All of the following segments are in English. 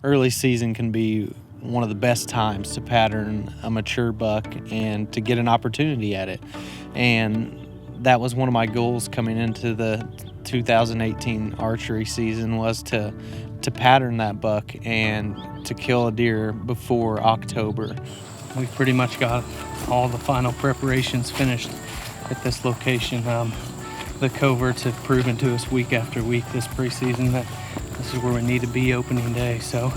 early season can be one of the best times to pattern a mature buck and to get an opportunity at it. And that was one of my goals coming into the 2018 archery season, was to pattern that buck and to kill a deer before October. We've pretty much got all the final preparations finished at this location. The coverts have proven to us week after week this preseason that this is where we need to be opening day. So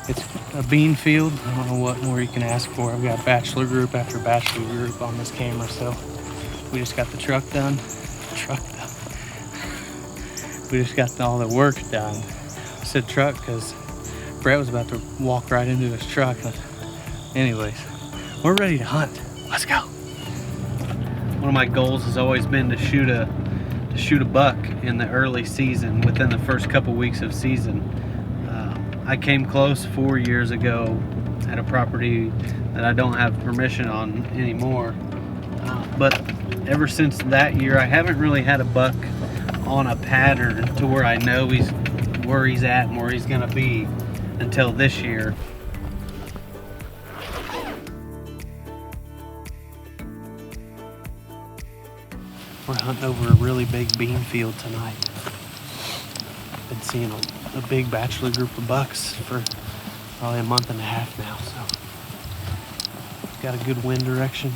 it's a bean field. I don't know what more you can ask for. I've got bachelor group after bachelor group on this camera. So we just got the truck done. We just got all the work done. I said truck because Brett was about to walk right into his truck. Anyways, we're ready to hunt. Let's go. One of my goals has always been to shoot a buck in the early season, within the first couple weeks of season. I came close 4 years ago at a property that I don't have permission on anymore. But ever since that year, I haven't really had a buck on a pattern to where I know where he's at and where he's gonna be until this year. We're hunting over a really big bean field tonight. Been seeing a big bachelor group of bucks for probably a month and a half now, so got a good wind direction.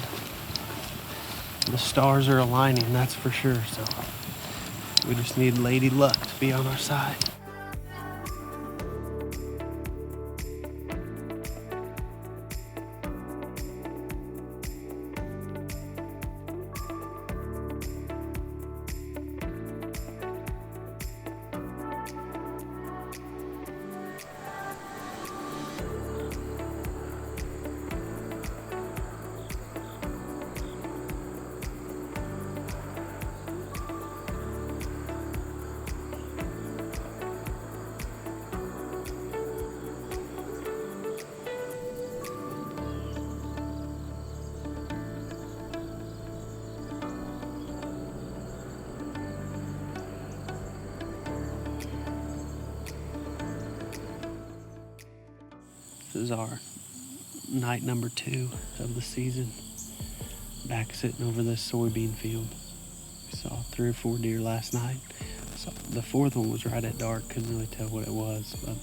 The stars are aligning, that's for sure, so we just need lady luck to be on our side. This is our night number 2 of the season. Back sitting over this soybean field. We saw 3 or 4 deer last night. So the 4th one was right at dark, couldn't really tell what it was, but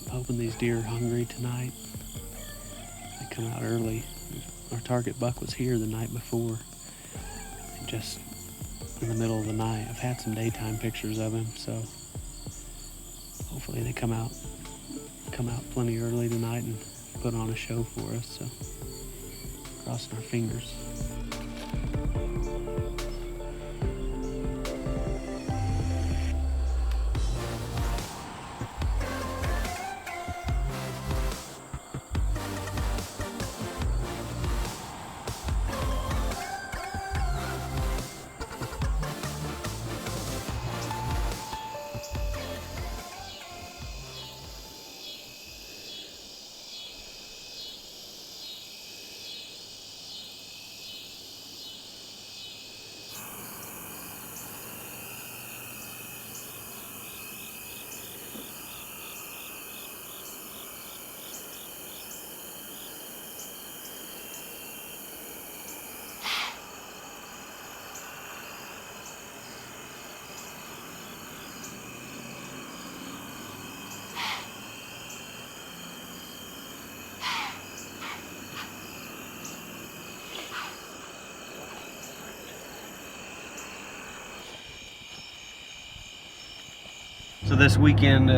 I'm hoping these deer are hungry tonight. They come out early. Our target buck was here the night before, just in the middle of the night. I've had some daytime pictures of him, so hopefully they come out plenty early tonight and put on a show for us, so crossing our fingers. So this weekend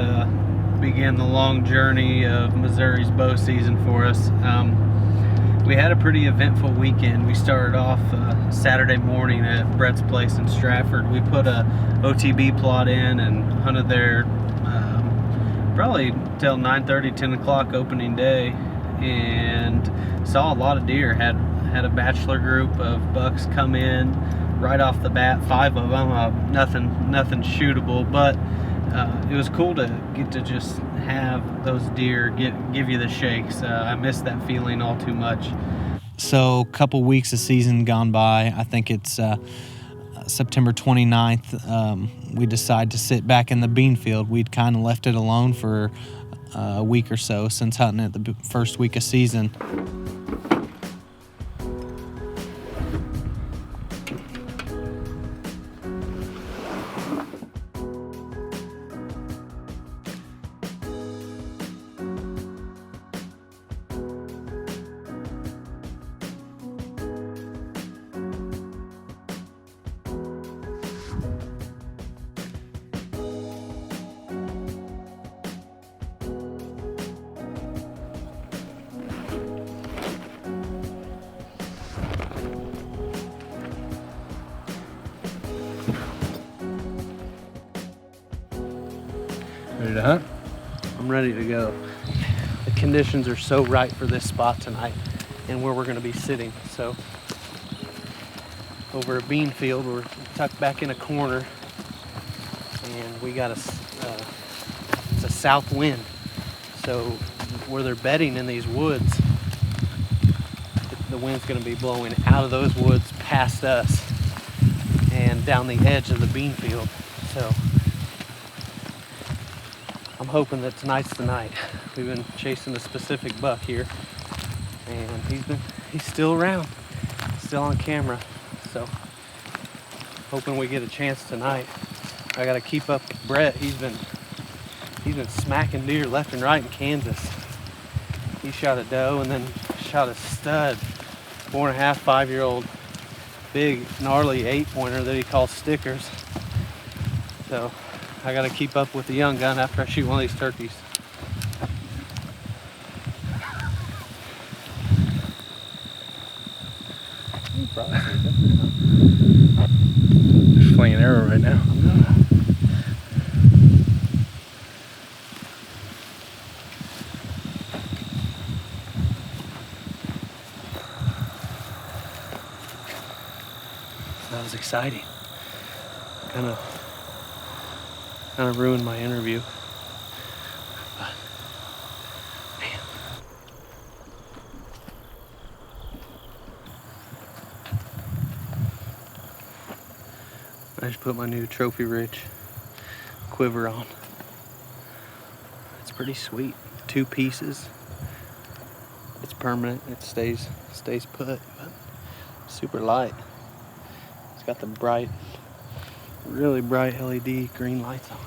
began the long journey of Missouri's bow season for us. We had a pretty eventful weekend. We started off Saturday morning at Brett's place in Stratford. We put a OTB plot in and hunted there probably till 9:30, 10 o'clock opening day, and saw a lot of deer. Had a bachelor group of bucks come in right off the bat, 5 of them, nothing shootable, but it was cool to get to just have those deer give you the shakes. I miss that feeling all too much. So a couple weeks of season gone by, I think it's September 29th, we decided to sit back in the bean field. We'd kind of left it alone for a week or so since hunting it the first week of season. Ready to hunt? I'm ready to go. The conditions are so right for this spot tonight and where we're going to be sitting. So over a bean field, we're tucked back in a corner, and we got it's a south wind. So where they're bedding in these woods, the wind's going to be blowing out of those woods past us and down the edge of the bean field. So I'm hoping that tonight's the night. We've been chasing a specific buck here, and he's still around, still on camera. So hoping we get a chance tonight. I gotta keep up with Brett. He's been smacking deer left and right in Kansas. He shot a doe and then shot a stud, 4.5, 5-year-old, big gnarly 8-pointer that he calls stickers. So I gotta keep up with the young gun after I shoot one of these turkeys. Just flinging an arrow right now. That was exciting. Kind of ruined my interview. But, man. I just put my new Trophy Rich quiver on. It's pretty sweet. 2 pieces. It's permanent. It stays put, but super light. It's got the bright, really bright LED green lights on.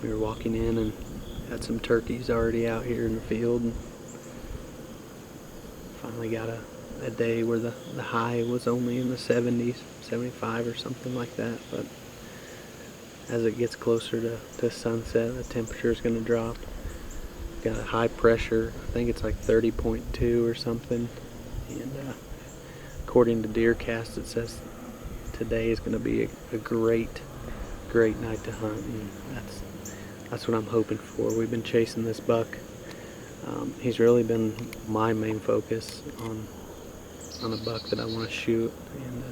We were walking in and had some turkeys already out here in the field, and finally got a day where the high was only in the 70s, 75 or something like that. But as it gets closer to sunset, the temperature is going to drop. Got a high pressure, I think it's like 30.2 or something, and according to DeerCast, it says today is going to be a great night to hunt, and that's what I'm hoping for. We've been chasing this buck. He's really been my main focus on a buck that I want to shoot, and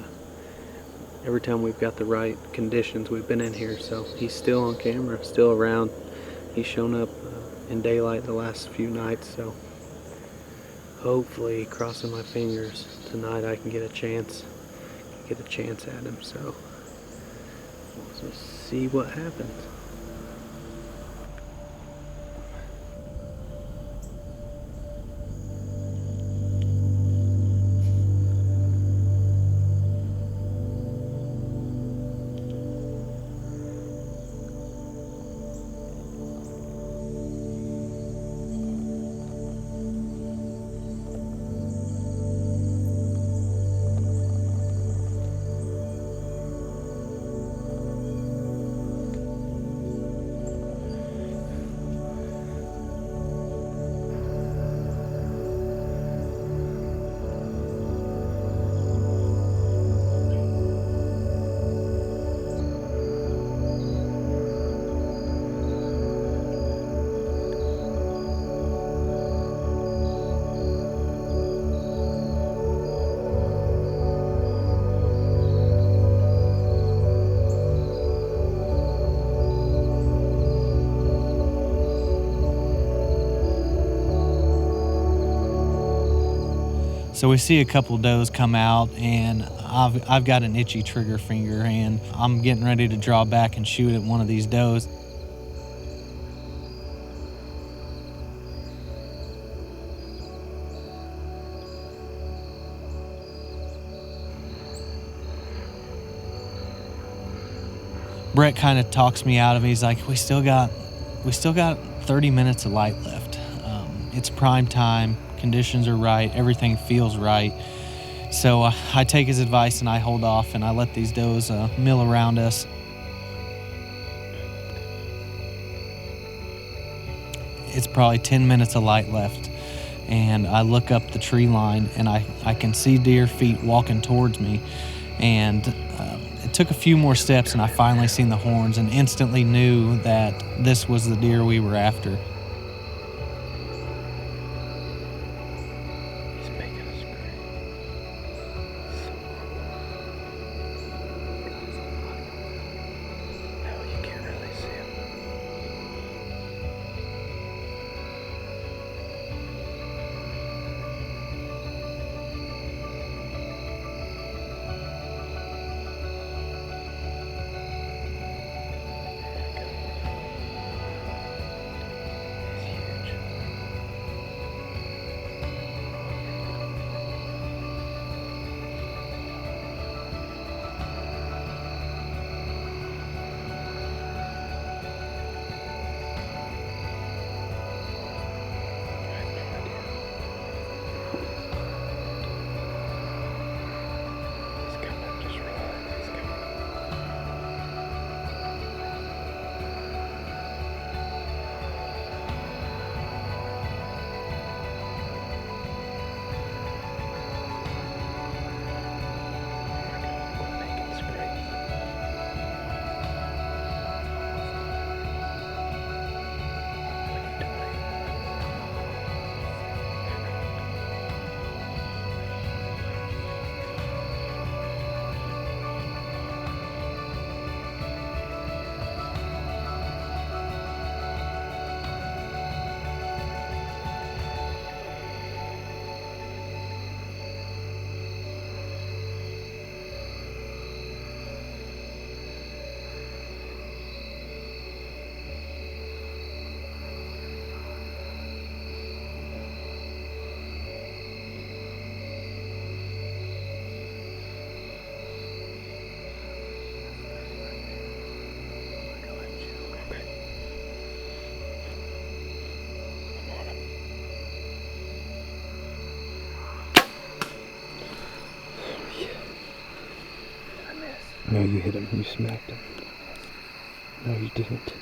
every time we've got the right conditions, we've been in here. So he's still on camera, still around. He's shown up in daylight the last few nights, so hopefully, crossing my fingers, tonight I can get a chance at him. So we'll just see what happens. So we see a couple does come out, and I've got an itchy trigger finger, and I'm getting ready to draw back and shoot at one of these does. Brett kind of talks me out of it. He's like, we still got 30 minutes of light left. It's prime time. Conditions are right. Everything feels right. So I take his advice and I hold off and I let these does mill around us. It's probably 10 minutes of light left. And I look up the tree line and I can see deer feet walking towards me. And it took a few more steps and I finally seen the horns and instantly knew that this was the deer we were after. No, you hit him. You smacked him. No, you didn't.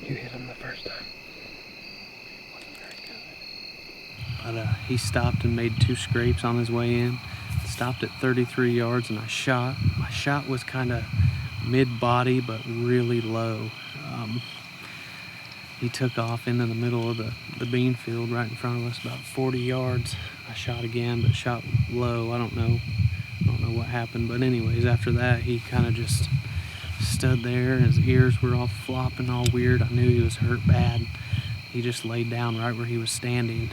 You hit him the first time. Wasn't very good. But he stopped and made 2 scrapes on his way in. Stopped at 33 yards and I shot. My shot was kind of mid-body but really low. He took off into the middle of the bean field right in front of us, about 40 yards. I shot again, but shot low. I don't know what happened, but anyways, after that he kind of just stood there. His ears were all flopping all weird. I knew he was hurt bad. He just laid down right where he was standing.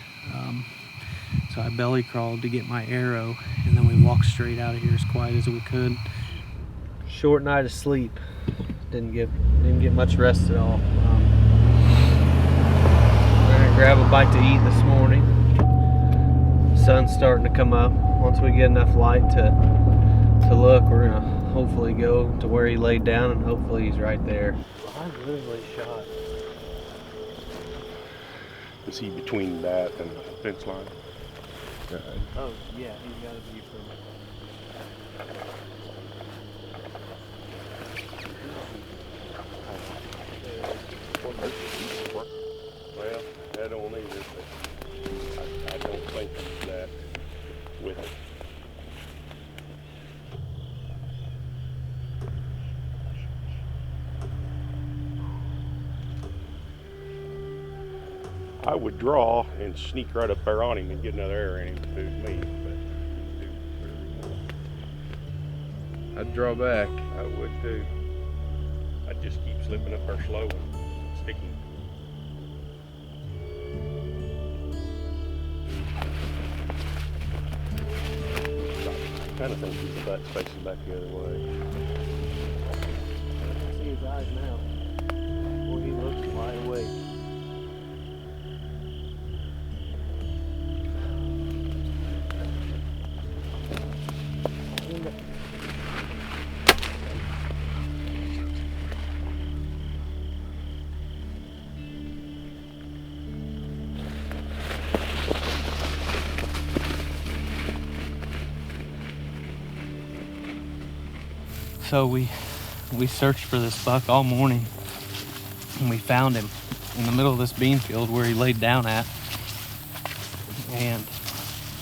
So I belly crawled to get my arrow, and then we walked straight out of here as quiet as we could. Short night of sleep. Didn't get much rest at all. We're gonna grab a bite to eat this morning. Sun's starting to come up. Once we get enough light to look, we're gonna hopefully go to where he laid down, and hopefully he's right there. I literally shot. Is he between that and the fence line? Oh yeah, he's got to be from. Well, I don't either, but I don't think that with it. I would draw and sneak right up there on him and get another arrow in him if it was me, but I'd draw back. I would too. I'd just keep slipping up there slow and sticking. I kind of think his butt's facing back the other way. I see his eyes now. Boy, he looks wide awake. So we searched for this buck all morning, and we found him in the middle of this bean field where he laid down at. And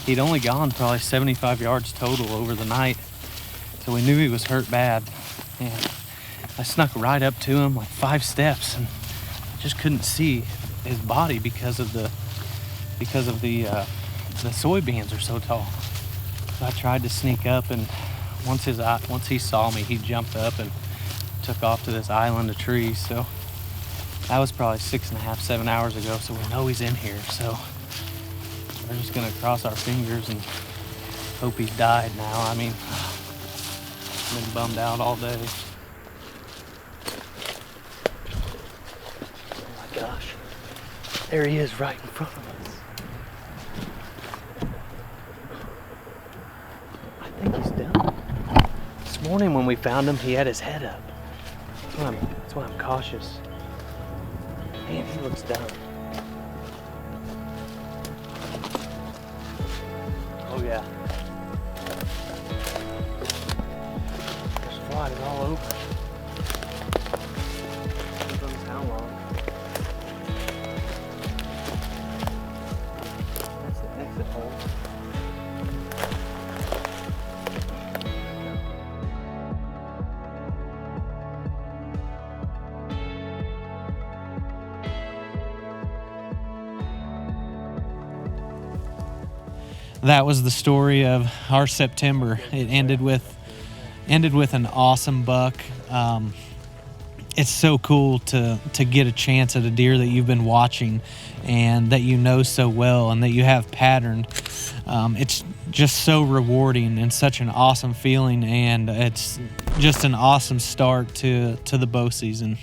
he'd only gone probably 75 yards total over the night, so we knew he was hurt bad. And I snuck right up to him, like 5 steps, and I just couldn't see his body because of the soybeans are so tall. So I tried to sneak up, and once he saw me, he jumped up and took off to this island of trees. So that was probably 6.5, 7 hours ago. So we know he's in here. So we're just gonna cross our fingers and hope he's died now. I mean, I've been bummed out all day. Oh my gosh, there he is right in front of us. I think he's done. This morning when we found him, he had his head up. That's why I'm cautious. Man, he looks done. Oh yeah. There's flies all over. Who knows how long. That's the exit hole. That was the story of our September. It ended with an awesome buck. It's so cool to get a chance at a deer that you've been watching and that you know so well and that you have patterned. It's just so rewarding and such an awesome feeling, and it's just an awesome start to the bow season.